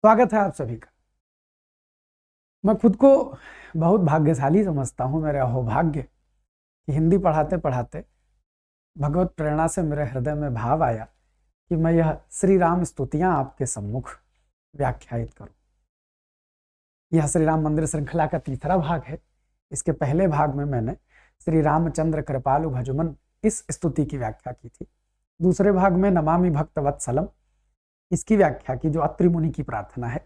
स्वागत है आप सभी का। मैं खुद को बहुत भाग्यशाली समझता हूँ, मेरा अहोभाग्य कि हिंदी पढ़ाते पढ़ाते भगवत प्रेरणा से मेरे हृदय में भाव आया कि मैं यह श्री राम स्तुतियाँ आपके सम्मुख व्याख्यायित करूँ। यह श्री राम मंदिर श्रृंखला का तीसरा भाग है। इसके पहले भाग में मैंने श्री रामचंद्र कृपालु भजुमन इस स्तुति की व्याख्या की थी। दूसरे भाग में नमामि भक्त वत्सलम इसकी व्याख्या की, जो अत्रि मुनि की प्रार्थना है।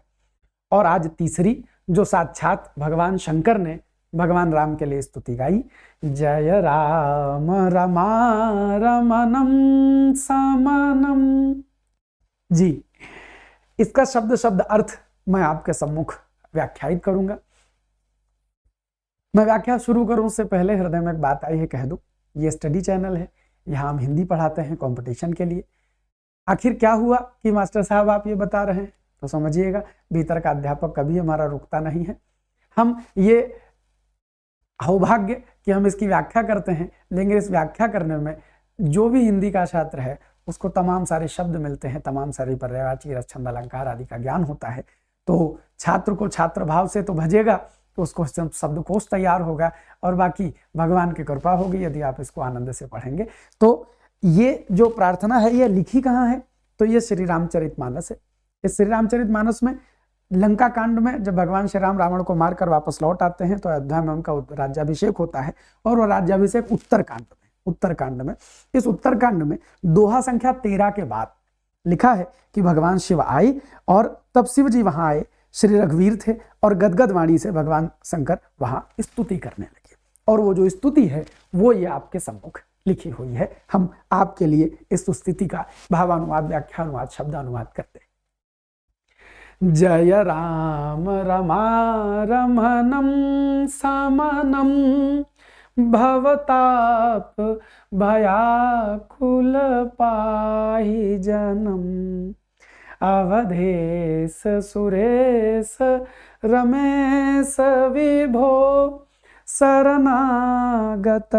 और आज तीसरी, जो साक्षात भगवान शंकर ने भगवान राम के लिए स्तुति गाई, जय राम रमा रमनम समनम जी। इसका शब्द शब्द अर्थ मैं आपके सम्मुख व्याख्यायित करूंगा। मैं व्याख्या शुरू करूं उससे पहले हृदय में एक बात आई है, कह दूं, ये स्टडी चैनल है, यहाँ हम हिंदी पढ़ाते हैं कंपटीशन के लिए। आखिर क्या हुआ कि मास्टर साहब आप ये बता रहे हैं, तो समझिएगा भीतर का अध्यापक कभी हमारा रुकता नहीं है। हम ये सौभाग्य कि हम इसकी व्याख्या करते हैं, लेकिन इस व्याख्या करने में जो भी हिंदी का छात्र है उसको तमाम सारे शब्द मिलते हैं, तमाम सारे पर्यायवाची रस छंद अलंकार आदि का ज्ञान होता है। तो छात्र को छात्र भाव से तो भजेगा, तो उसको शब्दकोश तैयार होगा और बाकी भगवान की कृपा होगी यदि आप इसको आनंद से पढ़ेंगे। तो ये जो प्रार्थना है ये लिखी कहाँ है, तो ये श्री रामचरितमानस है। इस श्री रामचरितमानस में लंका कांड में जब भगवान श्री राम रावण को मारकर वापस लौट आते हैं तो अयोध्या में उनका राज्याभिषेक होता है। और वो राज्याभिषेक उत्तरकांड में इस उत्तरकांड में दोहा संख्या 13 के बाद लिखा है कि भगवान शिव आए और तब शिव जी वहां आए, श्री रघुवीर थे और गदगद वाणी से भगवान शंकर वहां स्तुति करने लगे। और वो जो स्तुति है वो ये आपके सम्मुख लिखी हुई है। हम आपके लिए इस स्तुति का भावानुवाद, व्याख्यानुवाद, शब्दानुवाद करते हैं। जय राम रमा रमनम समनम भवताप भयाकुल पाहि जनम अवधेश सुरेश रमेश विभो शरणागत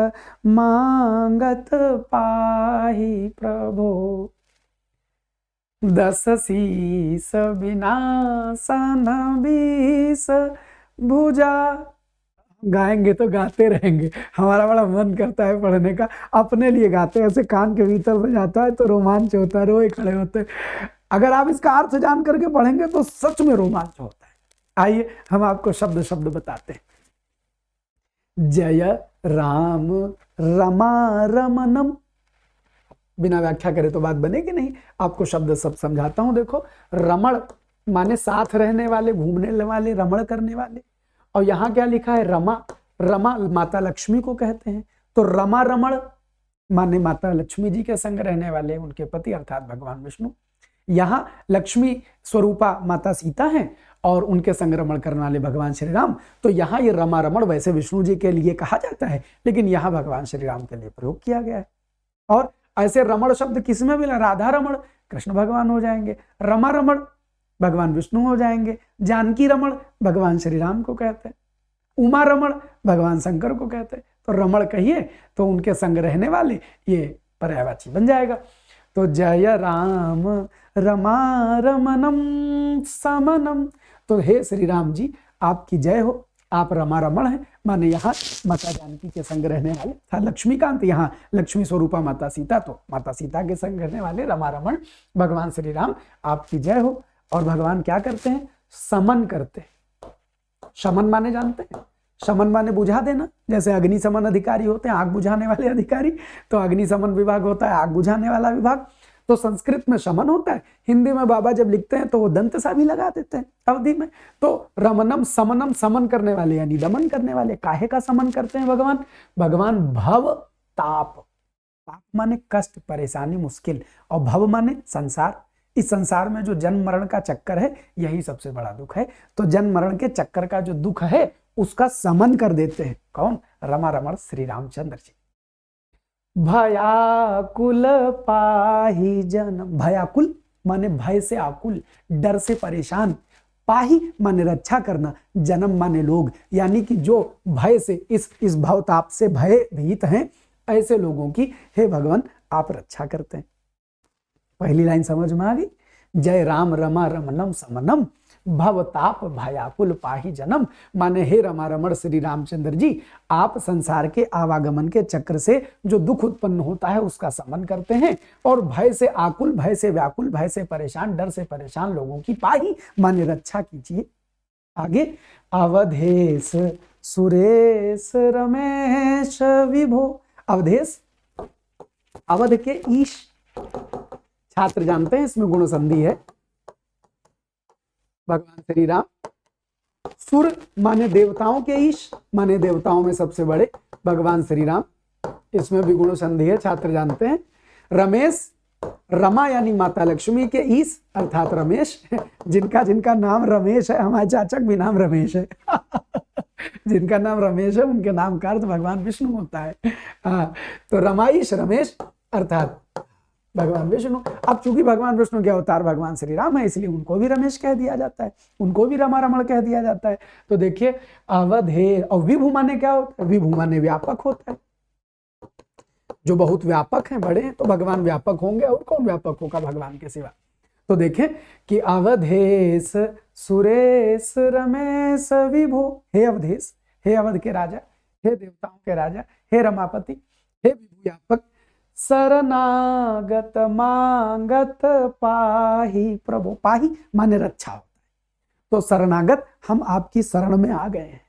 मांगत पाहि प्रभो दस शीस विनाशन बीस भुजा। गाएंगे तो गाते रहेंगे, हमारा बड़ा मन करता है पढ़ने का, अपने लिए गाते हैं, ऐसे कान के भीतर से जाता है तो रोमांच होता है, रोए खड़े होते हैं। अगर आप इसका अर्थ जान करके पढ़ेंगे तो सच में रोमांच होता है। आइए हम आपको शब्द शब्द बताते हैं। जय राम रमा रमनम, बिना व्याख्या करे तो बात बनेगी नहीं, आपको शब्द सब समझाता हूं। देखो, रमण माने साथ रहने वाले, घूमने वाले, रमण करने वाले। और यहाँ क्या लिखा है, रमा। रमा माता लक्ष्मी को कहते हैं। तो रमा रमण माने माता लक्ष्मी जी के संग रहने वाले, उनके पति अर्थात भगवान विष्णु। यहाँ लक्ष्मी स्वरूपा माता सीता हैं और उनके संग रमण करने वाले भगवान श्री राम। तो यहाँ ये रमा रमण वैसे विष्णु जी के लिए कहा जाता है, लेकिन यहाँ भगवान श्री राम के लिए प्रयोग किया गया है। और ऐसे रमण शब्द किसमें मिला, राधा रमण कृष्ण भगवान हो जाएंगे, रमा रमण भगवान विष्णु हो जाएंगे, जानकी रमण भगवान श्री राम को कहते हैं, उमा रमण भगवान शंकर को कहते हैं। तो रमण कहिए तो उनके संग रहने वाले ये पर्यायवाची बन जाएगा। तो जय राम रमा रमनम समनम, तो हे श्री राम जी आपकी जय हो, आप रमा रमण हैं, माने यहाँ माता जानकी के संग रहने वाले था लक्ष्मीकांत, यहाँ लक्ष्मी स्वरूपा माता सीता, तो माता सीता के संग रहने वाले रमा रमण भगवान श्री राम आपकी जय हो। और भगवान क्या करते हैं, समन करते हैं। शमन माने जानते हैं, शमन माने बुझा देना, जैसे अग्निशमन अधिकारी होते हैं, आग बुझाने वाले अधिकारी, तो अग्निशमन विभाग होता है, आग बुझाने वाला विभाग। तो संस्कृत में शमन होता है, हिंदी में बाबा जब लिखते हैं तो वो दंत सा भी लगा देते हैं अवधि में। तो रमनम समनम, समन करने वाले यानी दमन करने वाले। काहे का समन करते हैं भगवान, भगवान भव ताप, ताप माने कष्ट, परेशानी, मुश्किल, और भव माने संसार। इस संसार में जो जन्म मरण का चक्कर है यही सबसे बड़ा दुख है। तो जन्म मरण के चक्कर का जो दुख है उसका समन कर देते हैं। कौन, रमा रमण श्री रामचंद्र जी। भयाकुल पाहि जनम, भयाकुल माने भय से आकुल, डर से परेशान, पाही माने रक्षा करना, जन्म माने लोग, यानी कि जो भय से, इस भवताप से भयभीत हैं, ऐसे लोगों की हे भगवान आप रक्षा करते हैं। पहली लाइन समझ में आ गई, जय राम रमा रमनम समनम। भवताप भयाकुल पाही जन्म। माने हे रमा रमण श्री रामचंद्र जी, आप संसार के आवागमन के चक्र से जो दुख उत्पन्न होता है उसका समन करते हैं, और भय से आकुल, भय से व्याकुल, भय से परेशान, डर से परेशान लोगों की पाही माने रक्षा कीजिए। आगे, अवधेश सुरेश रमेश विभो। अवधेश, अवध के ईश, छात्र जानते हैं इसमें गुण संधि है, भगवान श्री राम। सुर माने देवताओं के ईश, माने देवताओं में सबसे बड़े भगवान श्री राम, इसमें भी गुण संधि है, छात्र जानते हैं। रमेश, रमा यानी माता लक्ष्मी के ईश अर्थात रमेश, जिनका जिनका नाम रमेश है, हमारे चाचा भी नाम रमेश है जिनका नाम रमेश है उनके नाम का अर्थ भगवान विष्णु होता है। तो रमाईश रमेश अर्थात भगवान विष्णु। अब चूंकि भगवान विष्णु के अवतार भगवान श्री राम है, इसलिए उनको भी रमेश कह दिया जाता है, उनको भी रमा रमण कह दिया जाता है। तो देखिए अवधे, और विभु माने क्या होता है? विभु माने व्यापक होता है, जो बहुत व्यापक हैं, बड़े हैं, तो भगवान व्यापक होंगे, और कौन व्यापक होगा भगवान के सिवा। तो देखें कि अवधेश सुरेश रमेश विभो, हे अवधेश, हे अवध के राजा, हे देवताओं के राजा, हे रमापति, हे विभु व्यापक, शरणागत मांगत पाही प्रभु। पाही माने रक्षा होता है। तो शरणागत, हम आपकी शरण में आ गए हैं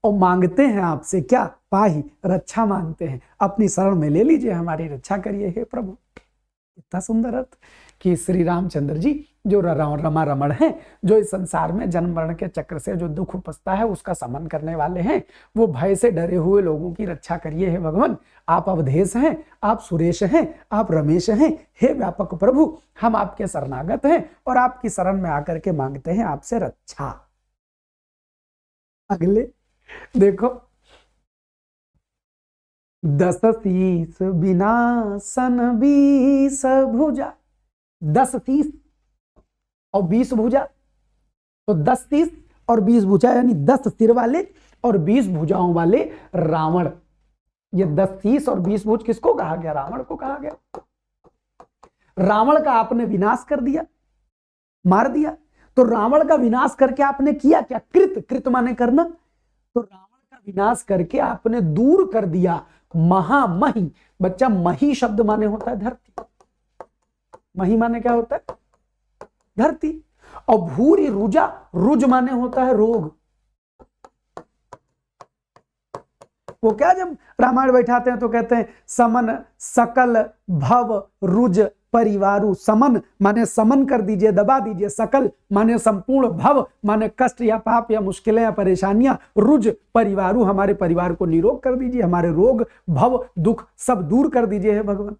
और मांगते हैं आपसे क्या? पाही, रक्षा मांगते हैं, अपनी शरण में ले लीजिए, हमारी रक्षा करिए हे प्रभु। इतना सुंदर अर्थ कि श्री रामचंद्र जी जो रमा रमण हैं, जो इस संसार में जन्म मरण के चक्र से जो दुख उपजता है उसका समन करने वाले हैं, वो भय से डरे हुए लोगों की रक्षा करिए हे भगवान। आप अवधेश हैं, आप सुरेश हैं, आप रमेश हैं, हे व्यापक प्रभु, हम आपके शरणागत हैं और आपकी शरण में आकर के मांगते हैं आपसे रक्षा। अगले देखो, दस शीस विनाशन 20 भुजा। 10 शीस और 20 भुजा, तो 10 शीस और 20 भुजा यानी 10 सिर वाले और 20 भुजाओं वाले रावण। ये 10 शीस और 20 भुज किसको कहा गया? रावण को कहा गया। रावण का आपने विनाश कर दिया, मार दिया। तो रावण का विनाश करके आपने किया क्या? कृत, कृत माने करना। तो रावण का विनाश करके आपने दूर कर दिया महामही। बच्चा, मही शब्द माने होता है धरती। मही माने क्या होता है? धरती। और भूरी रुजा, रुज माने होता है रोग। वो क्या, जब रामायण बैठाते हैं तो कहते हैं समन सकल भव रुज परिवारु। समन माने समन कर दीजिए, दबा दीजिए। सकल माने संपूर्ण, भव माने कष्ट या पाप या मुश्किलें या परेशानियां, रुज परिवारु हमारे परिवार को निरोग कर दीजिए, हमारे रोग भव दुख सब दूर कर दीजिए हे भगवान।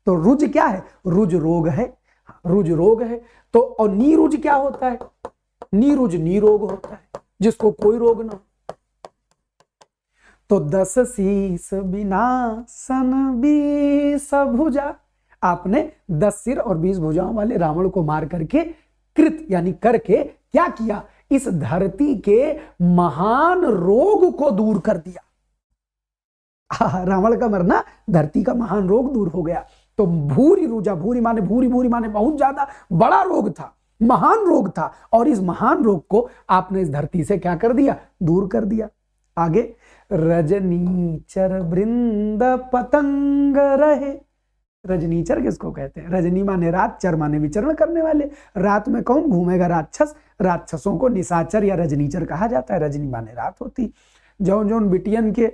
तो रुज क्या है? रुज रोग है, रुज रोग है। तो और नीरुज क्या होता है? नीरुज निरोग होता है, जिसको कोई रोग ना हो। तो 10 शीस विनाशन 20 भुजा, आपने 10 सिर और 20 भुजाओं वाले रावण को मार करके, कृत यानी करके क्या किया? इस धरती के महान रोग को दूर कर दिया। रावण का मरना, धरती का महान रोग दूर हो गया। तो भूरी रुजा, भूरी माने भूरी, भूरी माने बहुत ज्यादा बड़ा रोग था, महान रोग था, और इस महान रोग को आपने इस धरती से क्या कर दिया? दूर कर दिया। आगे, रजनीचर वृंद पतंग रहे। रजनीचर किसको कहते हैं? रजनी माने रात, चर माने विचरण करने वाले। रात में कौन घूमेगा? राक्षस। राक्षसों को निशाचर या रजनीचर कहा जाता है। रजनी माने रात होती। जौन जौन बिटियन के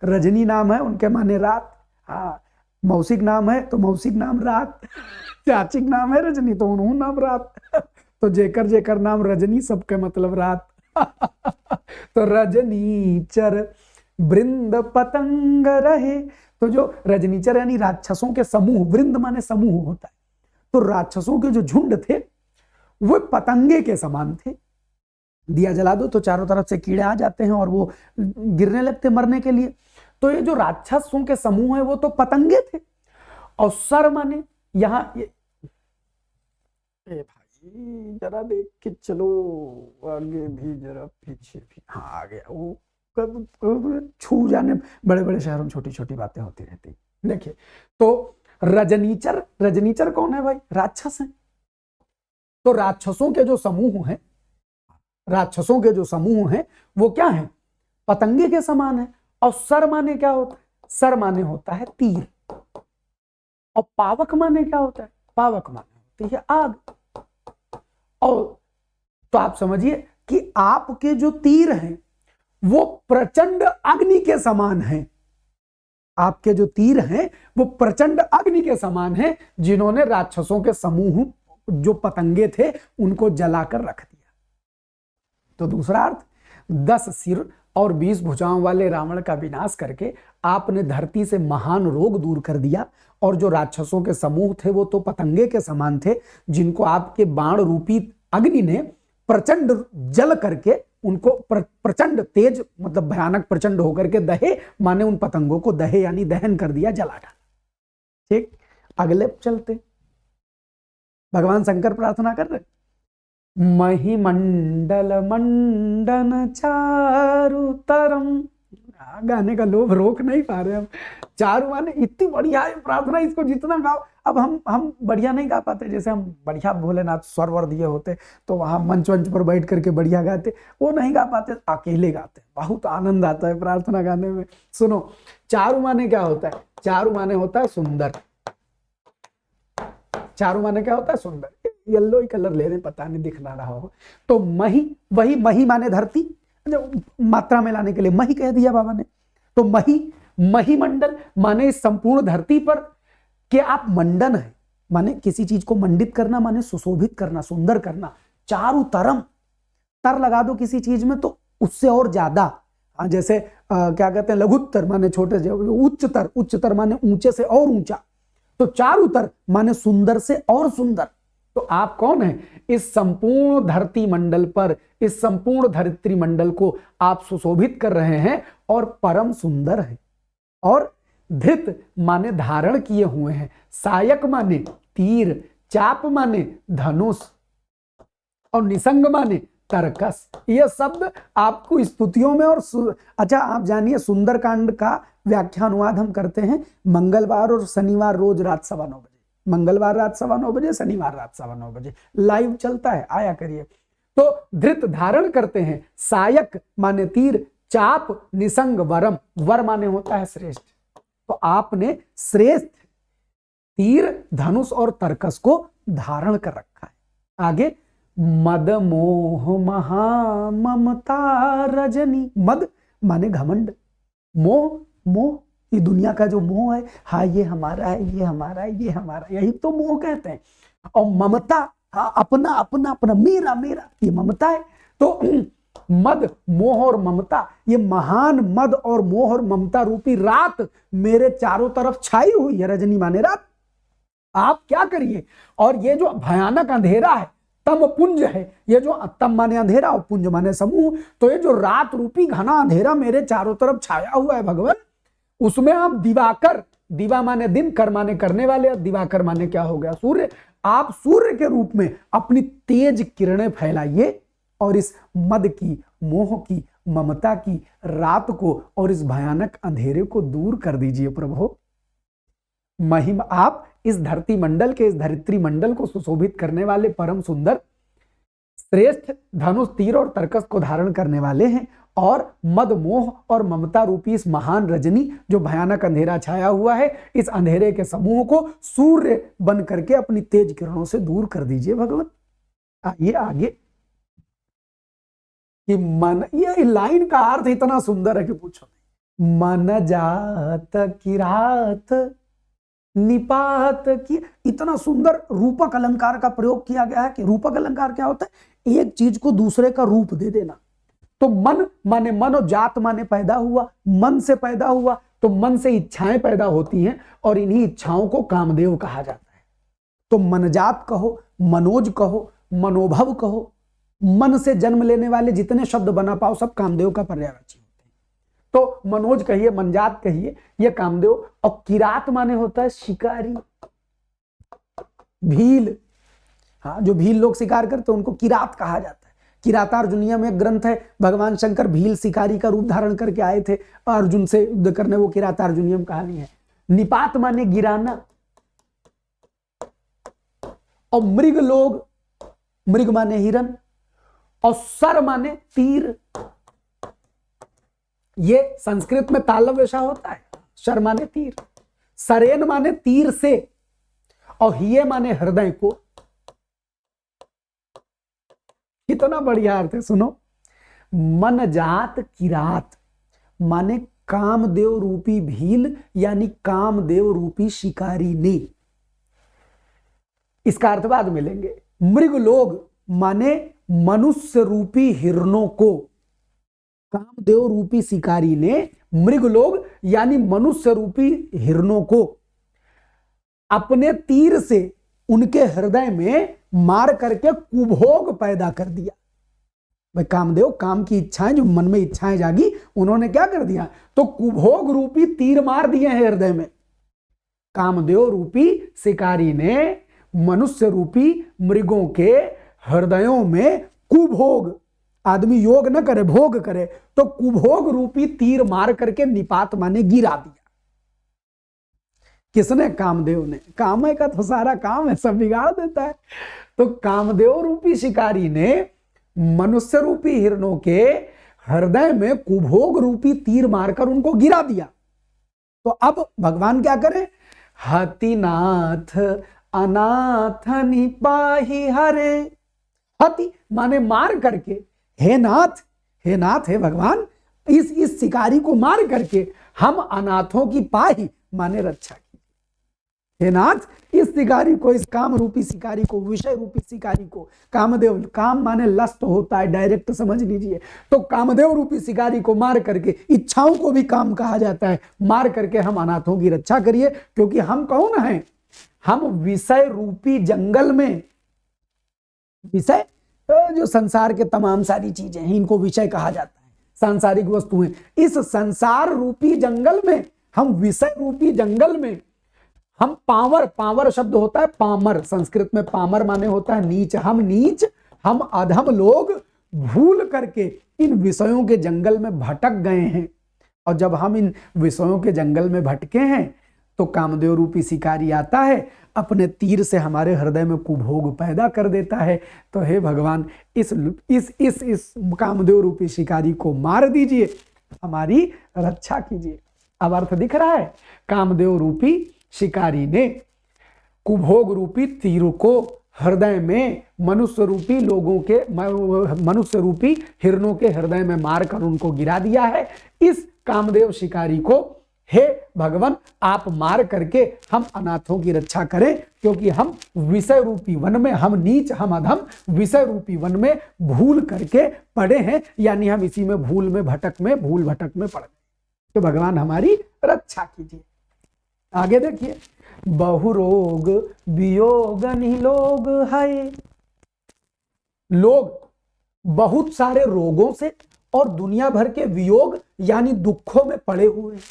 रजनी नाम है उनके माने रात। हाँ, मौसिक नाम है तो मौसिक नाम रात, चाचिक नाम है रजनी तो उन्हों नाम रात। तो जेकर जेकर नाम रजनी, सबके मतलब रात। तो रजनीचर वृंद पतंग रहे। तो जो रजनीचर यानी राक्षसों के समूह, वृंद माने समूह होता है, तो राक्षसों के जो झुंड थे वो पतंगे के समान थे। दिया जला दो तो चारों तरफ से कीड़े आ जाते हैं और वो गिरने लगते मरने के लिए। तो ये जो राक्षसों के समूह है वो तो पतंगे थे। और सर माने यहां भाई जरा देख के चलो, आगे भी जरा पीछे भी। हाँ, आ गया। वो छू जाने, बड़े बड़े शहरों में छोटी छोटी बातें होती रहती। देखिए, तो रजनीचर, रजनीचर कौन है भाई? राक्षस है। तो राक्षसों के जो समूह हैं, राक्षसों के जो समूह हैं वो क्या है, पतंगे के समान है। और सर माने क्या होता है, सर माने होता है तीर। और पावक माने क्या होता है, पावक माने होती है आग। और तो आप समझिए कि आपके जो तीर हैं वो प्रचंड अग्नि के समान हैं। आपके जो तीर हैं वो प्रचंड अग्नि के समान हैं, जिन्होंने राक्षसों के समूह जो पतंगे थे उनको जलाकर रख दिया। तो दूसरा अर्थ, 10 सिर और 20 भुजाओं वाले रावण का विनाश करके आपने धरती से महान रोग दूर कर दिया। और जो राक्षसों के समूह थे वो तो पतंगे के समान थे, जिनको आपके बाण रूपी अग्नि ने प्रचंड जल करके उनको प्रचंड तेज मतलब भयानक प्रचंड होकर के दहे, माने उन पतंगों को दहे यानी दहन कर दिया, जला डाला। ठीक, अगले चलते। भगवान शंकर प्रार्थना कर रहे, महिमंडल मंडन चारुतरम। गाने का लोभ रोक नहीं पा रहे हम। चारू माने इतनी बढ़िया है प्रार्थना, इसको जितना गाओ। अब हम बढ़िया नहीं गा पाते, जैसे हम बढ़िया भोलेनाथ स्वर वर दिए होते तो वहां मंच वंच पर बैठ करके बढ़िया गाते, वो नहीं गा पाते, अकेले गाते, बहुत आनंद आता है प्रार्थना गाने में। सुनो, चारू माने क्या होता है, चारू माने होता है सुंदर। चारू माने क्या होता है, सुंदर। येलो ही कलर ले रहे, पता नहीं दिख ना रहा हो। तो मही, वही मही माने धरती, मात्रा में लाने के लिए मही कह दिया बाबा ने। तो मही, महिमंडल माने इस संपूर्ण धरती पर कि आप मंडन है, माने किसी चीज को मंडित करना, माने सुशोभित करना, सुंदर करना। चारु तरम, तर लगा दो किसी चीज में तो उससे और ज्यादा, जैसे क्या कहते हैं लघुत्तर माने छोटे से, उच्चतर, उच्चतर माने ऊंचे से और ऊंचा। तो चारुतर माने सुंदर से और सुंदर। तो आप कौन है, इस संपूर्ण धरती मंडल पर, इस संपूर्ण धरित्री मंडल को आप सुशोभित कर रहे हैं और परम सुंदर है। और धृत माने धारण किए हुए हैं, सायक माने तीर, चाप माने धनुष, और निसंग माने तरकस। ये शब्द आपको स्तुतियों में और अच्छा आप जानिए, सुंदरकांड का व्याख्यानुवाद हम करते हैं मंगलवार और शनिवार रोज रात 9:15 बजे। मंगलवार रात 9:15 बजे, शनिवार रात 9:15 बजे लाइव चलता है, आया करिए। तो धृत धारण करते हैं, सायक माने तीर, चाप निसंग वरम, वर माने होता है श्रेष्ठ। तो आपने श्रेष्ठ तीर, धनुष और तरकस को धारण कर रखा है। आगे, मद मोह महा ममता रजनी। मद माने घमंड, मोह, मोह ये दुनिया का जो मोह है, हाँ ये हमारा है, ये हमारा है, ये हमारा, यही तो मोह कहते हैं। और ममता, हाँ अपना अपना अपना, मेरा मेरा, ये ममता है। तो मद, मोह और ममता, ये महान मद और मोह और ममता रूपी रात मेरे चारों तरफ छाई हुई है। रजनी माने रात। आप क्या करिए, और ये जो भयानक अंधेरा है, तम पुंज है, ये जो तम माने अंधेरा और पुंज माने समूह, तो ये जो रात रूपी घना अंधेरा मेरे चारों तरफ छाया हुआ है भगवान, उसमें आप दिवाकर, दिवा माने दिन, कर माने करने वाले, दिवाकर माने क्या हो गया, सूर्य। आप सूर्य के रूप में अपनी तेज किरणें फैलाइए और इस मद की, मोह की, ममता की रात को और इस भयानक अंधेरे को दूर कर दीजिए प्रभु। महिमा, आप इस धरती मंडल के, इस धरित्री मंडल को सुशोभित करने वाले परम सुंदर श्रेष्ठ धनुष, तीर और तरकस को धारण करने वाले हैं। और मद, मोह और ममता रूपी इस महान रजनी, जो भयानक अंधेरा छाया हुआ है, इस अंधेरे के समूह को सूर्य बन करके अपनी तेज किरणों से दूर कर दीजिए भगवान। आइए आगे कि मन, ये लाइन का अर्थ इतना सुंदर है कि पूछो। मन जात किरात निपात की, इतना सुंदर रूपक अलंकार का प्रयोग किया गया है। कि रूपक अलंकार क्या होता है, एक चीज को दूसरे का रूप दे देना। तो मन माने मन, और जात माने पैदा हुआ, मन से पैदा हुआ, तो मन से इच्छाएं पैदा होती हैं और इन्हीं इच्छाओं को कामदेव कहा जाता है। तो मनजात कहो, मनोज कहो, मनोभव कहो, मन से जन्म लेने वाले जितने शब्द बना पाओ सब कामदेव का पर्यायवाची होते हैं। तो मनोज कहिए, मनजात कहिए, ये कामदेव। और किरात माने होता है शिकारी, भील। हाँ, जो भील लोग शिकार करते हैं उनको किरात कहा जाता है। किरातार्जुनिया में एक ग्रंथ है, भगवान शंकर भील शिकारी का रूप धारण करके आए थे अर्जुन से युद्ध करने, वो किरातार्जुनियम कहानी है। निपात माने गिराना। और मृग लोग, मृग माने हिरन, और सर माने तीर, ये संस्कृत में तालव्य वैसा होता है, शर माने तीर, सरेन माने तीर से, और हिये माने हृदय को। कितना बढ़िया अर्थ है, सुनो। मन जात किरात माने कामदेव रूपी भील, यानी कामदेव रूपी शिकारी ने। इसका अर्थ बाद में लेंगे। मृग लोग माने मनुष्य रूपी हिरणों को, कामदेव रूपी शिकारी ने मृग लोग यानी मनुष्य रूपी हिरणों को अपने तीर से उनके हृदय में मार करके कुभोग पैदा कर दिया। भाई कामदेव काम की इच्छाएं, जो मन में इच्छाएं जागी, उन्होंने क्या कर दिया, तो कुभोग रूपी तीर मार दिए हैं हृदय में। कामदेव रूपी शिकारी ने मनुष्य रूपी मृगों के हृदयों में कुभोग, आदमी योग न करे भोग करे, तो कुभोग रूपी तीर मार करके निपात माने गिरा दिया। किसने? कामदेव ने। काम का तो सारा काम है, सब बिगाड़ देता है। तो कामदेव रूपी शिकारी ने मनुष्य रूपी हिरणों के हृदय में कुभोग रूपी तीर मारकर उनको गिरा दिया। तो अब भगवान क्या करें? हतिनाथ अनाथ निपाही हरे। हति माने मार करके, हे नाथ, हे नाथ, हे भगवान, इस शिकारी को मार करके हम अनाथों की पाही माने रक्षा की। हे नाथ, इस शिकारी को, इस काम रूपी शिकारी को, विषय रूपी शिकारी को, कामदेव, काम माने लस्ट होता है, डायरेक्ट समझ लीजिए। तो कामदेव रूपी शिकारी को मार करके, इच्छाओं को भी काम कहा जाता है, मार करके हम अनाथों की रक्षा करिए। क्योंकि हम कौन हैं? हम विषय रूपी जंगल में, विषय जो संसार के तमाम सारी चीजें हैं, इनको विषय कहा जाता है, सांसारिक वस्तुएं। इस संसार रूपी जंगल में, हम विषय रूपी जंगल में, हम पावर, पावर शब्द होता है पामर, संस्कृत में पामर माने होता है नीच। हम नीच, हम अधम लोग भूल करके इन विषयों के जंगल में भटक गए हैं। और जब हम इन विषयों के जंगल में भटके हैं तो कामदेव रूपी शिकारी आता है, अपने तीर से हमारे हृदय में कुभोग पैदा कर देता है। तो हे भगवान, इस कामदेव रूपी शिकारी को मार दीजिए, हमारी रक्षा कीजिए। अब अर्थ दिख रहा है? कामदेव रूपी शिकारी ने कुभोग रूपी तीर को हृदय में मनुष्य रूपी लोगों के, मनुष्य रूपी हिरणों के हृदय में मारकर उनको गिरा दिया है। इस कामदेव शिकारी को हे भगवान आप मार करके हम अनाथों की रक्षा करें, क्योंकि हम विषय रूपी वन में, हम नीच, हम अधम विषय रूपी वन में भूल करके पड़े हैं, यानी हम इसी में भूल भटक में पड़ गए। तो भगवान हमारी रक्षा कीजिए। आगे देखिए, बहुरोग वियोग निलोग है। लोग बहुत सारे रोगों से और दुनिया भर के वियोग यानी दुखों में पड़े हुए हैं।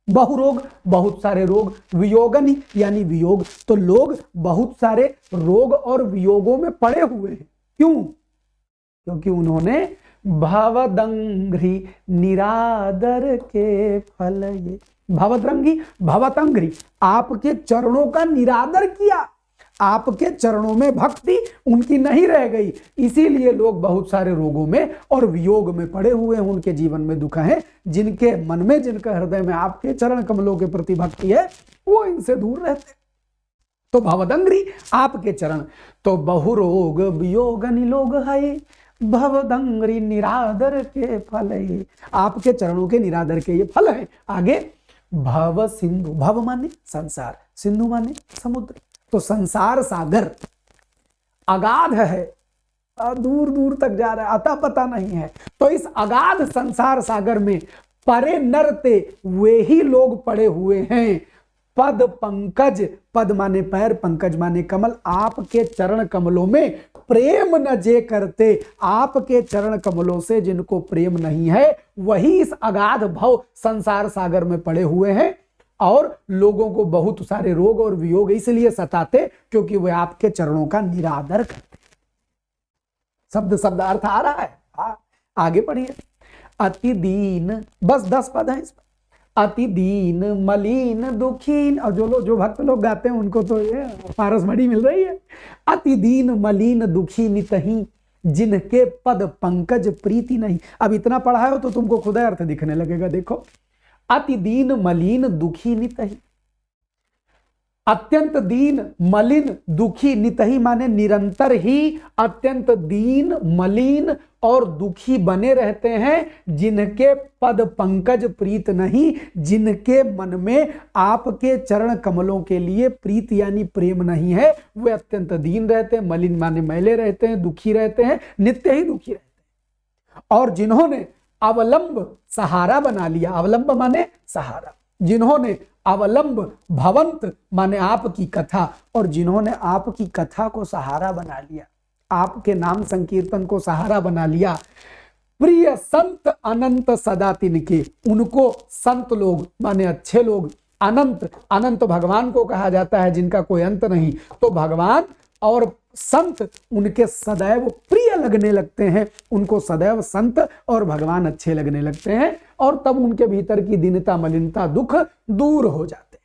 बहुरोग, बहुत सारे रोग, वियोगनी यानी वियोग, तो लोग बहुत सारे रोग और वियोगों में पड़े हुए हैं। क्यों? क्योंकि उन्होंने भवदंघ्रि निरादर के फल, ये भवदंघ्रि, भवतंघ्रि आपके चरणों का निरादर किया, आपके चरणों में भक्ति उनकी नहीं रह गई, इसीलिए लोग बहुत सारे रोगों में और वियोग में पड़े हुए हैं। उनके जीवन में दुख है। जिनके मन में, जिनके हृदय में आपके चरण कमलों के प्रति भक्ति है, वो इनसे दूर रहते। तो भवदंघ्रि आपके चरण, तो बहुरोग वियोग निलोग है, भवदंघ्रि निरादर के फल, आपके चरणों के निरादर के ये फल है। आगे भव सिंधु, भव माने संसार, सिंधु माने समुद्र। तो संसार सागर अगाध है, दूर दूर तक जा रहा है, अता पता नहीं है। तो इस अगाध संसार सागर में परे नरते वे ही लोग पड़े हुए हैं। पद पंकज, पद माने पैर, पंकज माने कमल, आपके चरण कमलों में प्रेम न जे करते, आपके चरण कमलों से जिनको प्रेम नहीं है वही इस अगाध भव संसार सागर में पड़े हुए हैं। और लोगों को बहुत सारे रोग और वियोग इसलिए सताते क्योंकि वे आपके चरणों का निरादर करते। शब्द शब्द अर्थ आ रहा है? आगे पढ़िए। अति दीन, बस 10 पद हैं इस पर। अति दीन मलिन दुखीन, और जो भक्त लोग गाते हैं उनको तो ये पारस मणि मिल रही है। अति दीन मलिन दुखी नितही, जिनके पद पंकज प्रीति नहीं। अब इतना पढ़ा हो तो तुमको खुद अर्थ दिखने लगेगा। देखो, अति दीन मलिन दुखी नितहि, अत्यंत दीन मलिन दुखी, नितहि माने निरंतर ही अत्यंत दीन मलिन और दुखी बने रहते हैं, जिनके पद पंकज प्रीत नहीं, जिनके मन में आपके चरण कमलों के लिए प्रीत यानी प्रेम नहीं है, वे अत्यंत दीन रहते हैं, मलिन माने मैले रहते हैं, दुखी रहते हैं, नित्य ही दुखी रहते हैं। और जिन्होंने अवलंब सहारा बना लिया, अवलंब माने सहारा, जिन्होंने अवलंब भवंत माने आपकी कथा, और जिन्होंने आपकी कथा को सहारा बना लिया, आपके नाम संकीर्तन को सहारा बना लिया, प्रिय संत अनंत सदा तिनके, उनको संत लोग माने अच्छे लोग, अनंत, अनंत भगवान को कहा जाता है जिनका कोई अंत नहीं, तो भगवान और संत उनके सदैव प्रिय लगने लगते हैं, उनको सदैव संत और भगवान अच्छे लगने लगते हैं, और तब उनके भीतर की दीनता मलिनता दुख दूर हो जाते।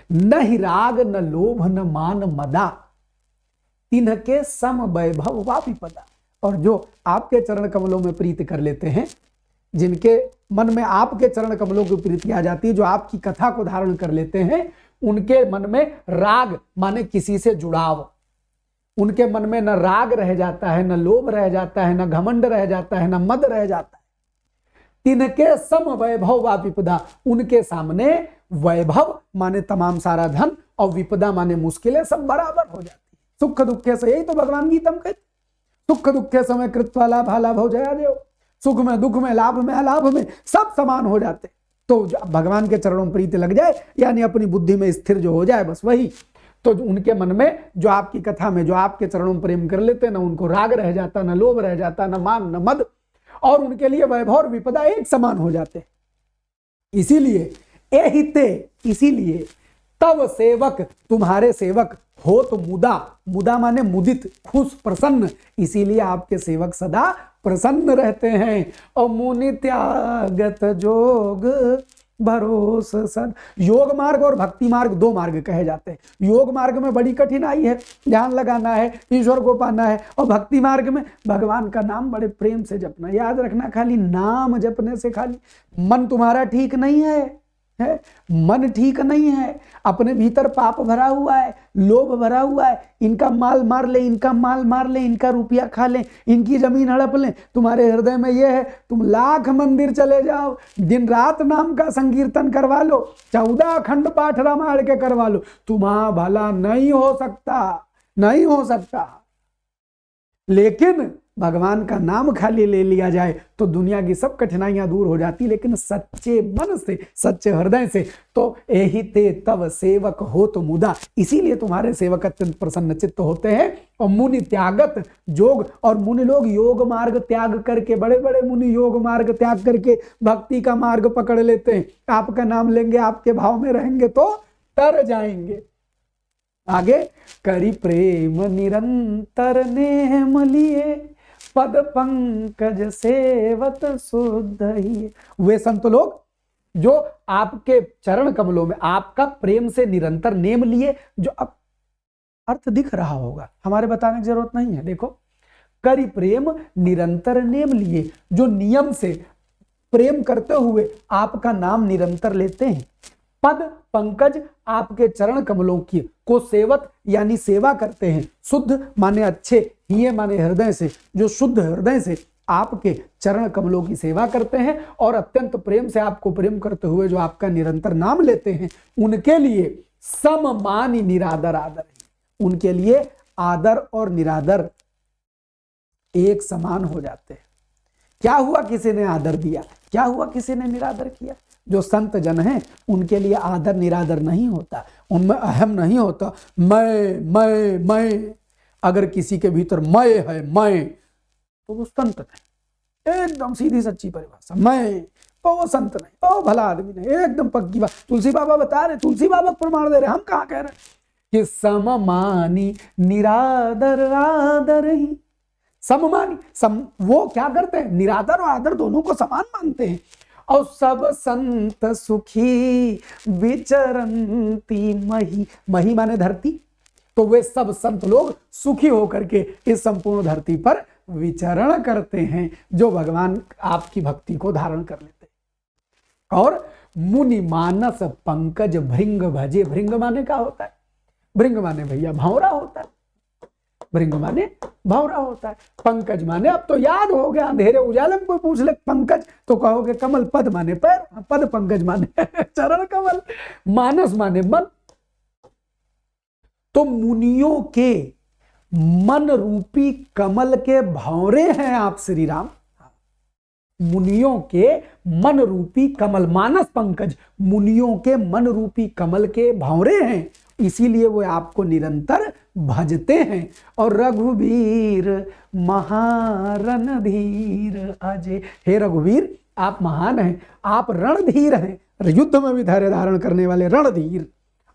न ही राग न लोभ न मान मदा, तिनके सम वैभव वा विपदा। और जो आपके चरण कमलों में प्रीति कर लेते हैं, जिनके मन में आपके चरण कमलों की प्रीति आ जाती है, जो आपकी कथा को धारण कर लेते हैं, उनके मन में राग माने किसी से जुड़ाव, उनके मन में न राग रह जाता है, न लोभ रह जाता है, न घमंड रह जाता है, न मद रह जाता है। तिनके सम वैभव वा विपदा, उनके सामने वैभव माने तमाम सारा धन और विपदा माने मुश्किलें सब बराबर हो जाती है। सुख दुखे से, यही तो भगवान गीता में कहते, सुख दुखे समय कृत्वा लाभ लाभ हो जया देव, सुख में दुख में लाभ में अलाभ में सब समान हो जाते। तो भगवान के चरणों में प्रीति लग जाए, यानी अपनी बुद्धि में स्थिर जो हो जाए, बस वही, तो उनके मन में जो आपकी कथा में जो आपके चरणों में प्रेम कर लेते, ना उनको राग रह जाता, ना लोभ रह जाता, ना मान न मद, और उनके लिए वैभव और विपदा एक समान हो जाते। इसीलिए एहिते, इसीलिए तब सेवक, तुम्हारे सेवक हो तो मुदा, मुदा माने मुदित, खुश, प्रसन्न, इसीलिए आपके सेवक सदा प्रसन्न रहते हैं। और मुनि त्यागत जोग भरोस सद, योग मार्ग और भक्ति मार्ग दो मार्ग कहे जाते हैं। योग मार्ग में बड़ी कठिनाई है, ध्यान लगाना है, ईश्वर को पाना है, और भक्ति मार्ग में भगवान का नाम बड़े प्रेम से जपना। याद रखना, खाली नाम जपने से खाली मन तुम्हारा ठीक नहीं है, मन ठीक नहीं है, अपने भीतर पाप भरा हुआ है, लोभ भरा हुआ है, इनका माल मार ले, इनका माल मार ले, इनका रुपया खा ले, इनकी जमीन हड़प ले, तुम्हारे हृदय में यह है। तुम लाख मंदिर चले जाओ, दिन रात नाम का संकीर्तन करवा लो, 14 अखंड पाठ रामायण के करवा लो, तुम्हारा भला नहीं हो सकता, नहीं हो सकता। लेकिन भगवान का नाम खाली ले लिया जाए तो दुनिया की सब कठिनाइयां दूर हो जाती, लेकिन सच्चे मन से, सच्चे हृदय से। तो एहि ते तब सेवक हो तो मुदा, इसीलिए तुम्हारे सेवक अत्यंत प्रसन्न चित्त होते हैं। और मुनि त्यागत जोग, और मुनि लोग योग मार्ग त्याग करके, बड़े बड़े मुनि योग मार्ग त्याग करके भक्ति का मार्ग पकड़ लेते हैं। आपका नाम लेंगे, आपके भाव में रहेंगे तो तर जाएंगे। आगे, करी प्रेम निरंतर नेम लिए, पद पंकज सेवत शुद्ध ही। वे संत लोग जो आपके चरण कमलों में आपका प्रेम से निरंतर नेम लिए, जो अब अर्थ दिख रहा होगा, हमारे बताने की जरूरत नहीं है। देखो, करी प्रेम निरंतर नेम लिए, जो नियम से प्रेम करते हुए आपका नाम निरंतर लेते हैं। पद पंकज, आपके चरण कमलों की को सेवत यानी सेवा करते हैं। शुद्ध माने अच्छे, हिये माने हृदय से, जो शुद्ध हृदय से आपके चरण कमलों की सेवा करते हैं और अत्यंत प्रेम से आपको प्रेम करते हुए जो आपका निरंतर नाम लेते हैं, उनके लिए सममानी निरादर आदर है। उनके लिए आदर और निरादर एक समान हो जाते हैं। क्या हुआ किसी ने आदर दिया, क्या हुआ किसी ने निरादर किया। जो संत जन हैं उनके लिए आदर निरादर नहीं होता, उनमें अहम नहीं होता। मैं अगर किसी के भीतर मैं है, मैं, तो वो संत नहीं। एकदम सीधी सच्ची परिभाषा, मैं, तो वो संत नहीं, तो भला आदमी नहीं, एकदम पक्की बात। तुलसी बाबा बता रहे, तुलसी बाबा प्रमाण दे रहे, हम कहाँ कह रहे कि सममानी निरादर आदर ही। सममानी, वो क्या करते हैं, निरादर और आदर दोनों को समान मानते हैं। और सब संत सुखी विचरंती मही, मही माने धरती, तो वे सब संत लोग सुखी होकर के इस संपूर्ण धरती पर विचरण करते हैं, जो भगवान आपकी भक्ति को धारण कर लेते हैं। और मुनि मानस पंकज भृंग भजे, भृंग माने क्या होता है? भृंग माने भैया भंवरा होता है, भृंग माने भंवरा होता है। पंकज माने, अब तो याद हो गया, अंधेरे उजाले में कोई पूछ ले पंकज तो कहोगे कमल, पद माने पैर, पद पंकज माने चरण कमल, मानस माने मन। तो मुनियों के मन रूपी कमल के भंवरे हैं आप श्री राम। मुनियों के मन रूपी कमल, मानस पंकज मुनियों के मन रूपी कमल के भंवरे हैं, इसीलिए वो आपको निरंतर भजते हैं। और रघुवीर महारणधीर अजय, हे रघुवीर आप महान हैं, आप रणधीर हैं, युद्ध में भी धैर्य धारण करने वाले रणधीर।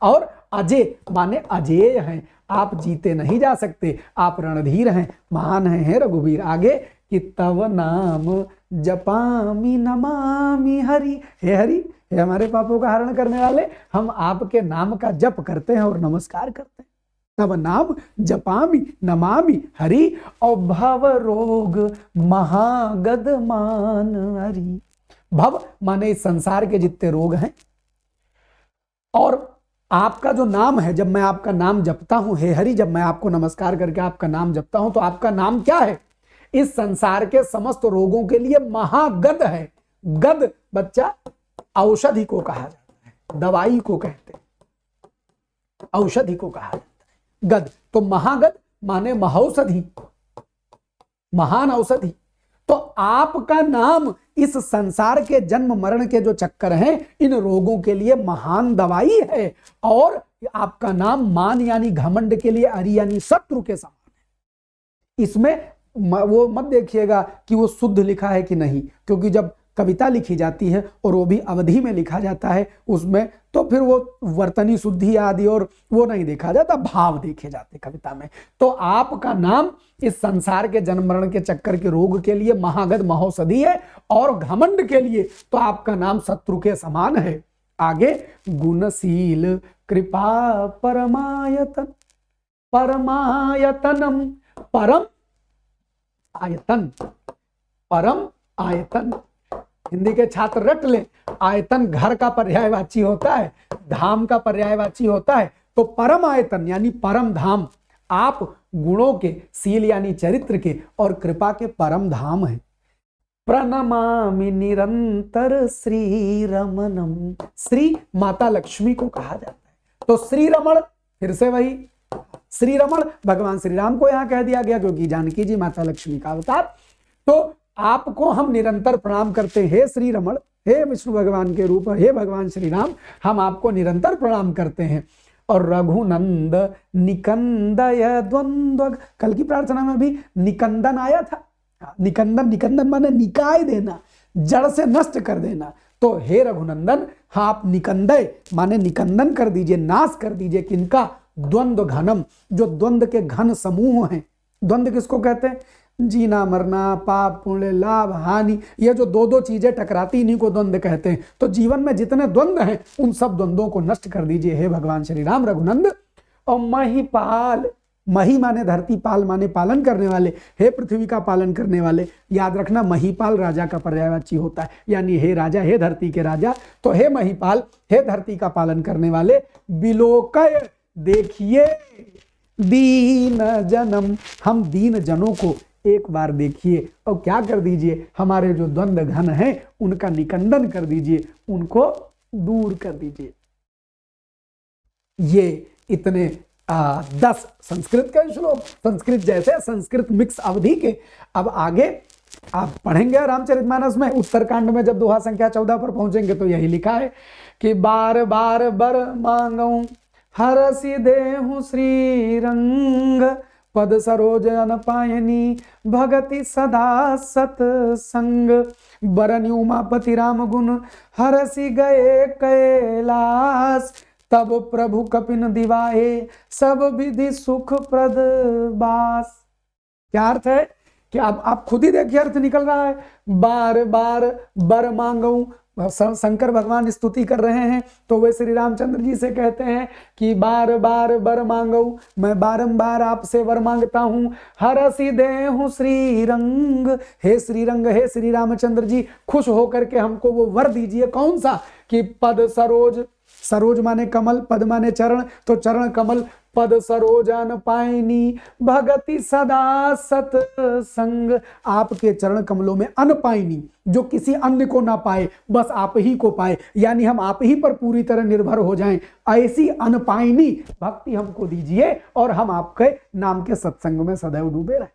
और अजय माने अजेय हैं, आप जीते नहीं जा सकते, आप रणधीर हैं, महान हैं हे रघुवीर। आगे कि तव नाम जपामि नमामि हरि, हे हरि, हे हमारे पापों का हरण करने वाले, हम आपके नाम का जप करते हैं और नमस्कार करते हैं। तब नाम जपामि नमामि हरि, और भव रोग महागद मान हरि। भव माने इस संसार के जितने रोग हैं, और आपका जो नाम है, जब मैं आपका नाम जपता हूं हे हरि, जब मैं आपको नमस्कार करके आपका नाम जपता हूं, तो आपका नाम क्या है? इस संसार के समस्त रोगों के लिए महागद है। गद बच्चा औषधि को कहा जाता है, दवाई को कहते हैं, औषधि को कहा जाता है गद। तो महागद माने महौषधि, महान औषधि। तो आपका नाम इस संसार के जन्म मरण के जो चक्कर हैं, इन रोगों के लिए महान दवाई है। और आपका नाम मान यानी घमंड के लिए, अरि यानी शत्रु के समान है। इसमें वो मत देखिएगा कि वो शुद्ध लिखा है कि नहीं, क्योंकि जब कविता लिखी जाती है और वो भी अवधि में लिखा जाता है उसमें, तो फिर वो वर्तनी शुद्धि आदि और वो नहीं देखा जाता, भाव देखे जाते कविता में। तो आपका नाम इस संसार के जन्म मरण के चक्कर के रोग के लिए महागद महौषधि है, और घमंड के लिए तो आपका नाम शत्रु के समान है। आगे गुणशील कृपा परमायतन, परमायतनम, परम आयतन, परम आयतन। हिंदी के छात्र रट ले, आयतन घर का पर्यायवाची होता है, धाम का पर्यायवाची होता है। तो परम आयतन यानी परम धाम, आप गुणों के, शील यानी चरित्र के, और कृपा के परम धाम है। प्रणमामि निरंतर श्री रमणम, श्री माता लक्ष्मी को कहा जाता है। तो श्री रमण, फिर से वही श्री रमण भगवान श्री राम को यहां कह दिया गया, क्योंकि जानकी जी माता लक्ष्मी का अवतार। तो आपको हम निरंतर प्रणाम करते हैं, हे श्री रमण, हे विष्णु भगवान के रूप, हे भगवान श्री राम, हम आपको निरंतर प्रणाम करते हैं। और रघुनंद निकंदय द्वंद्व, कल की प्रार्थना में भी निकंदन आया था। निकंदन, निकंदन माने निकाय देना, जड़ से नष्ट कर देना। तो हे रघुनंदन, हाँ आप निकंदय माने निकंदन कर दीजिए, नाश कर दीजिए किनका? द्वंद्व घनम, जो द्वंद्व के घन समूह हैं। द्वंद्व किसको कहते हैं? जीना मरना, पाप पुण्य, लाभ हानि, ये जो दो दो चीजें टकराती, इन्हीं को द्वंद्व कहते हैं। तो जीवन में जितने द्वंद्व हैं, उन सब द्वंद्वों को नष्ट कर दीजिए हे भगवान श्री राम रघुनंद। और महिपाल, मही माने धरती, पाल माने पालन करने वाले, हे पृथ्वी का पालन करने वाले। याद रखना महिपाल राजा का पर्यायवाची होता है, यानी हे राजा, हे धरती के राजा। तो हे महिपाल, हे धरती का पालन करने वाले। बिलोकय, देखिए दीन जनम, हम दीन जनों को एक बार देखिए, और क्या कर दीजिए? हमारे जो द्वंद्व घन हैं उनका निकंदन कर दीजिए, उनको दूर कर दीजिए। ये इतने 10 संस्कृत के श्लोक, संस्कृत जैसे संस्कृत मिक्स अवधि के। अब आगे आप पढ़ेंगे रामचरितमानस में, उत्तरकांड में जब दोहा संख्या 14 पर पहुंचेंगे तो यही लिखा है कि बार बार बर मांगऊं हरसि देहु श्री रंग, पद सरोज अनपायनी भगति सदा सतसंग, बरन उमापति राम गुण हरसि गए कैलास, तब प्रभु कपिन दिवाए सब विधि सुख प्रद बास। क्या अर्थ है कि अब आप खुद ही देखिए अर्थ निकल रहा है, बार बार बर मांगू, शंकर भगवान स्तुति कर रहे हैं तो वे श्री रामचंद्र जी से कहते हैं कि बार बार बर मांगू, मैं बारंबार आपसे वर मांगता हूं, हरसि देहु श्री रंग, हे श्री रंग, हे श्री रामचंद्र जी खुश होकर के हमको वो वर दीजिए। कौन सा? कि पद सरोज, सरोज माने कमल, पद माने चरण, तो चरण कमल, पद सरोजन पाइनी भगति सदा सत्संग, आपके चरण कमलों में अनपाइनी, जो किसी अन्य को ना पाए, बस आप ही को पाए, यानी हम आप ही पर पूरी तरह निर्भर हो जाएं, ऐसी अनपाइनी भक्ति हमको दीजिए और हम आपके नाम के सत्संग में सदैव डूबे रहे।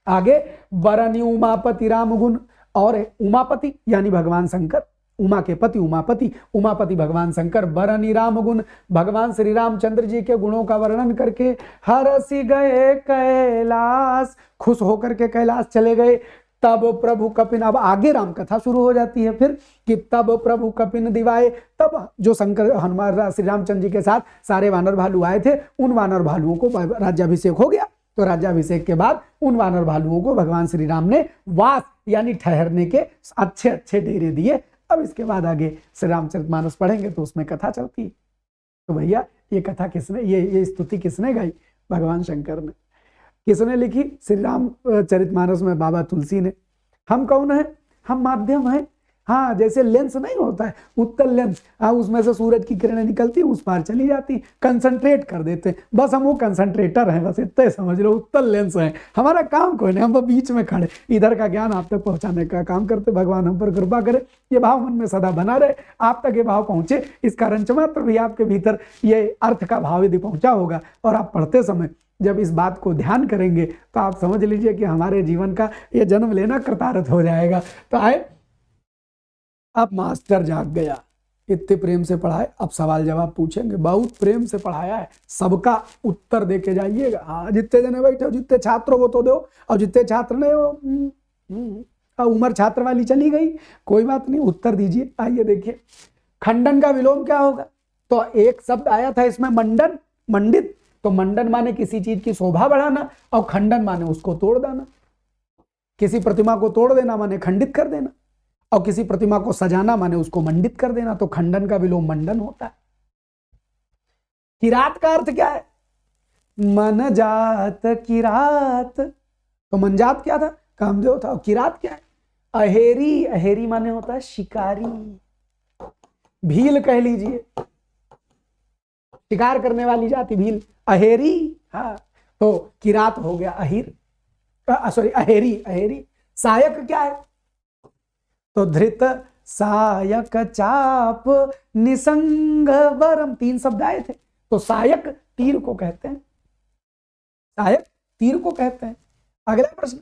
आगे बरनी उमापति राम गुण, और उमापति यानी भगवान शंकर, उमा के पति उमापति, उमापति भगवान शंकर, बरनी राम गुण, भगवान श्री रामचंद्र जी के गुणों का वर्णन करके हरसि गए कैलाश, खुश होकर के कैलाश चले गए। तब प्रभु कपिन, अब आगे राम कथा शुरू हो जाती है फिर कि तब प्रभु कपिन दिवाए, तब जो शंकर हनुमान श्री रामचंद्र जी के साथ सारे वानर भालू आए थे, उन वानर भालुओं को राज्याभिषेक हो गया। तो राज्याभिषेक के बाद उन वानर भालुओं को भगवान श्री राम ने वास यानी ठहरने के अच्छे अच्छे डेरे दिए। अब इसके बाद आगे श्री रामचरितमानस पढ़ेंगे तो उसमें कथा चलती। तो भैया ये कथा किसने, ये स्तुति किसने गाई? भगवान शंकर ने। किसने लिखी? श्री रामचरितमानस में बाबा तुलसी ने। हम कौन है? हम माध्यम हैं। हाँ, जैसे लेंस नहीं होता है, उत्तल लेंस, हाँ, उसमें से सूरज की किरणें निकलती उस पार चली जाती, कंसंट्रेट कर देते हैं, बस हम वो कंसंट्रेटर हैं, बस इतने समझ लो, उत्तल लेंस हैं। हमारा काम कोई नहीं, हम वो बीच में खड़े, इधर का ज्ञान आप तक पहुंचाने का काम करते। भगवान हम पर कृपा करे, ये भाव मन में सदा बना रहे, आप तक ये भाव पहुंचे, इसका रंचमात्र भी आपके भीतर ये अर्थ का भाव यदि पहुंचा होगा और आप पढ़ते समय जब इस बात को ध्यान करेंगे तो आप समझ लीजिए कि हमारे जीवन का ये जन्म लेना कृतार्थ हो जाएगा। तो आए, अब मास्टर जाग गया, इतने प्रेम से पढ़ाए, अब सवाल जवाब पूछेंगे, बहुत प्रेम से पढ़ाया है, सबका उत्तर दे के जाइएगा। हाँ, जितने जने बैठे हो, जितने छात्र हो वो तो दो, और जितने छात्र नहीं हो, उम्र छात्र वाली चली गई, कोई बात नहीं, उत्तर दीजिए। आइए देखिए, खंडन का विलोम क्या होगा? तो एक शब्द आया था इसमें मंडन, मंडित, तो मंडन माने किसी चीज की शोभा बढ़ाना और खंडन माने उसको तोड़ देना। किसी प्रतिमा को तोड़ देना माने खंडित कर देना, और किसी प्रतिमा को सजाना माने उसको मंडित कर देना। तो खंडन का विलोम मंडन होता है। किरात का अर्थ क्या है? मन जात किरात, तो मनजात क्या था? कामदेव था। और किरात क्या है? अहेरी, अहेरी माने होता है शिकारी, भील कह लीजिए, शिकार करने वाली जाति भील, अहेरी। हाँ, तो किरात हो गया अहिर, सॉरी अहेरी, अहेरी। सायक क्या है? तो धृत सायक चाप निसंग वरम, तीन शब्द आए थे। तो सायक तीर को कहते हैं, सायक तीर को कहते हैं। अगला प्रश्न,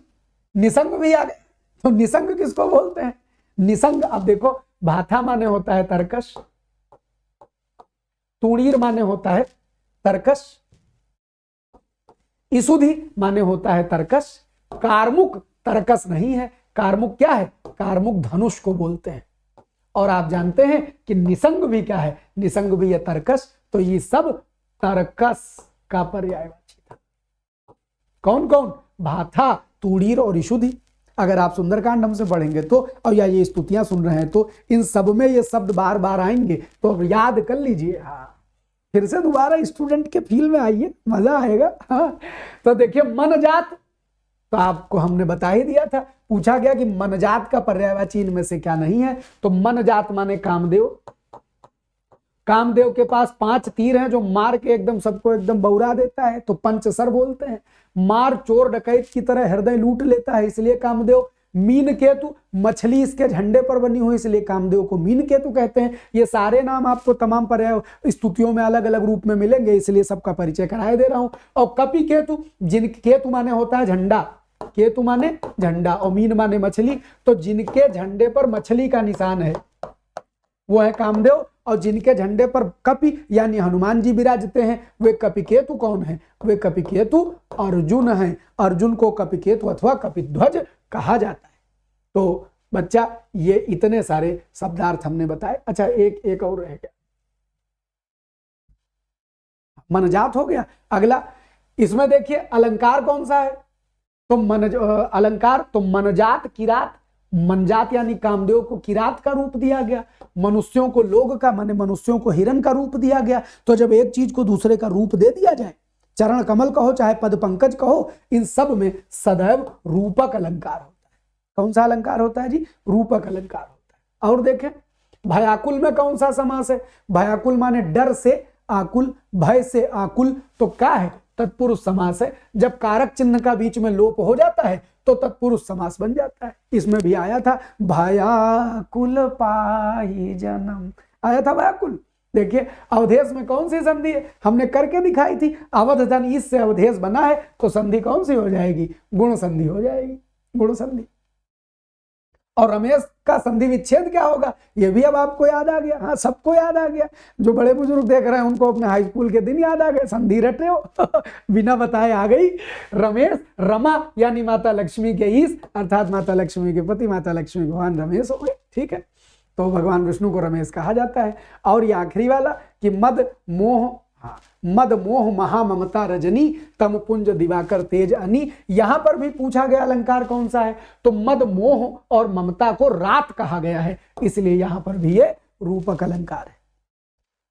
निसंग भी आ गया, तो निसंग किसको बोलते हैं? निसंग, अब देखो, भाथा माने होता है तरकश, तुड़ीर माने होता है तरकश, ईसुधि माने होता है तरकश, कारमुक तरकस नहीं है, कारमुक क्या है? कारमुक धनुष को बोलते हैं। और आप जानते हैं कि निसंग भी क्या है? निसंग भी है तरकस। तो ये सब तरकस का पर्यायवाची था। कौन कौन? भाथा, तुड़ीर और ईशुधि। अगर आप सुंदरकांड हमसे पढ़ेंगे तो, और या ये स्तुतियां सुन रहे हैं तो इन सब में ये शब्द बार बार आएंगे, तो याद कर लीजिए। हाँ, फिर से दोबारा स्टूडेंट के फील में आइए, मजा आएगा। हाँ, तो देखिए, मन जात, तो आपको हमने बता ही दिया था, पूछा गया कि मनजात का पर्यायवाची इनमें से क्या नहीं है? तो मनजात माने कामदेव। कामदेव के पास 5 तीर हैं जो मार के एकदम सबको एकदम बौरा देता है, तो पंचसर बोलते हैं। मार चोर डकैत की तरह हृदय लूट लेता है, इसलिए कामदेव। मीन केतु, मछली इसके झंडे पर बनी हुई, इसलिए कामदेव को मीन केतु कहते हैं। ये सारे नाम आपको तमाम पर्याय स्तुतियों में अलग अलग रूप में मिलेंगे, इसलिए सबका परिचय कराए दे रहा हूं। और कपि केतु, जिनके केतु माने होता है झंडा, केतु माने झंडा, और मीन माने मछली, तो जिनके झंडे पर मछली का निशान है वो है कामदेव, और जिनके झंडे पर कपि यानी हनुमान जी विराजते हैं वे कपिकेतु कौन है? वे कपिकेतु अर्जुन हैं। अर्जुन को कपिकेतु अथवा कपिध्वज कहा जाता है। तो बच्चा, ये इतने सारे शब्दार्थ हमने बताए। अच्छा, एक और रह गया, मनजात हो गया। अगला, इसमें देखिए अलंकार कौन सा है? तो अलंकार तो मनजात किरात, मनजात यानी कामदेव को किरात का रूप दिया गया, मनुष्यों को लोग का माने मनुष्यों को हिरण का रूप दिया गया। तो जब एक चीज को दूसरे का रूप दे दिया जाए, चरण कमल कहो चाहे पद पंकज कहो, इन सब में सदैव रूपक अलंकार होता है। कौन सा अलंकार होता है जी? रूपक अलंकार होता है। और देखें भयाकुल में कौन सा समास है? भयाकुल माने डर से आकुल, भय से आकुल, तो क्या है? तत्पुरुष समास है। जब कारक चिन्ह का बीच में लोप हो जाता है तो तत्पुरुष समास बन जाता है। इसमें भी आया था भयाकुल पाहि जन्म, आया था भयाकुल। देखिए अवधेश में कौन सी संधि है? हमने करके दिखाई थी। अवध धन इससे अवधेश बना है तो संधि कौन सी हो जाएगी? गुण संधि हो जाएगी, गुण संधि। और रमेश का संधि विच्छेद क्या होगा? ये भी अब आपको याद आ गया। हाँ, सबको याद आ गया। जो बड़े बुजुर्ग देख रहे हैं उनको अपने हाई स्कूल के दिन याद आ गए। संधि रटे हो बिना बताए आ गई। रमेश, रमा यानी माता लक्ष्मी के ईश, अर्थात माता लक्ष्मी के पति माता लक्ष्मी भगवान रमेश हो गए। ठीक है, तो भगवान विष्णु को रमेश कहा जाता है। और ये आखिरी वाला कि मद मोह, हाँ, मद मोह महाममता रजनी, तम पुंज दिवाकर तेज अनी। यहां पर भी पूछा गया अलंकार कौन सा है? तो मद मोह और ममता को रात कहा गया है, इसलिए यहां पर भी ये रूपक अलंकार है।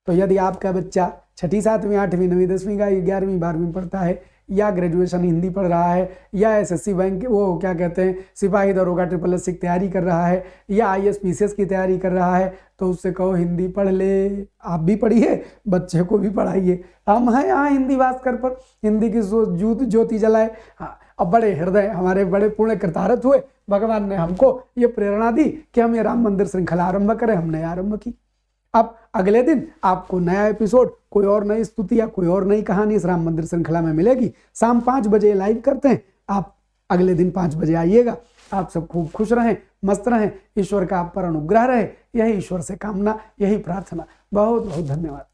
तो यदि आपका बच्चा 6ठी 7वीं 8वीं 9वीं 10वीं का 11वीं 12वीं पढ़ता है, या ग्रेजुएशन हिंदी पढ़ रहा है, या एसएससी बैंक वो क्या कहते हैं सिपाही दरोगा SSS की तैयारी कर रहा है, या IAS PCS की तैयारी कर रहा है, तो उससे कहो हिंदी पढ़ ले। आप भी पढ़िए, बच्चे को भी पढ़ाइए। हम हैं यहाँ हिंदी भास्कर पर, हिंदी की ज्योति जलाए। हाँ, अब बड़े हृदय हमारे बड़े पूर्ण कृतार्थ हुए। भगवान ने हमको ये प्रेरणा दी कि हम ये राम मंदिर श्रृंखला आरंभ करें। हमने आरंभ की। अब अगले दिन आपको नया एपिसोड, कोई और नई स्तुति या कोई और नई कहानी इस राम मंदिर श्रृंखला में मिलेगी। शाम 5 बजे लाइव करते हैं, आप अगले दिन 5 बजे आइएगा। आप सब खूब खुश रहें, मस्त रहें, ईश्वर का आप पर अनुग्रह रहे, यही ईश्वर से कामना, यही प्रार्थना। बहुत बहुत धन्यवाद।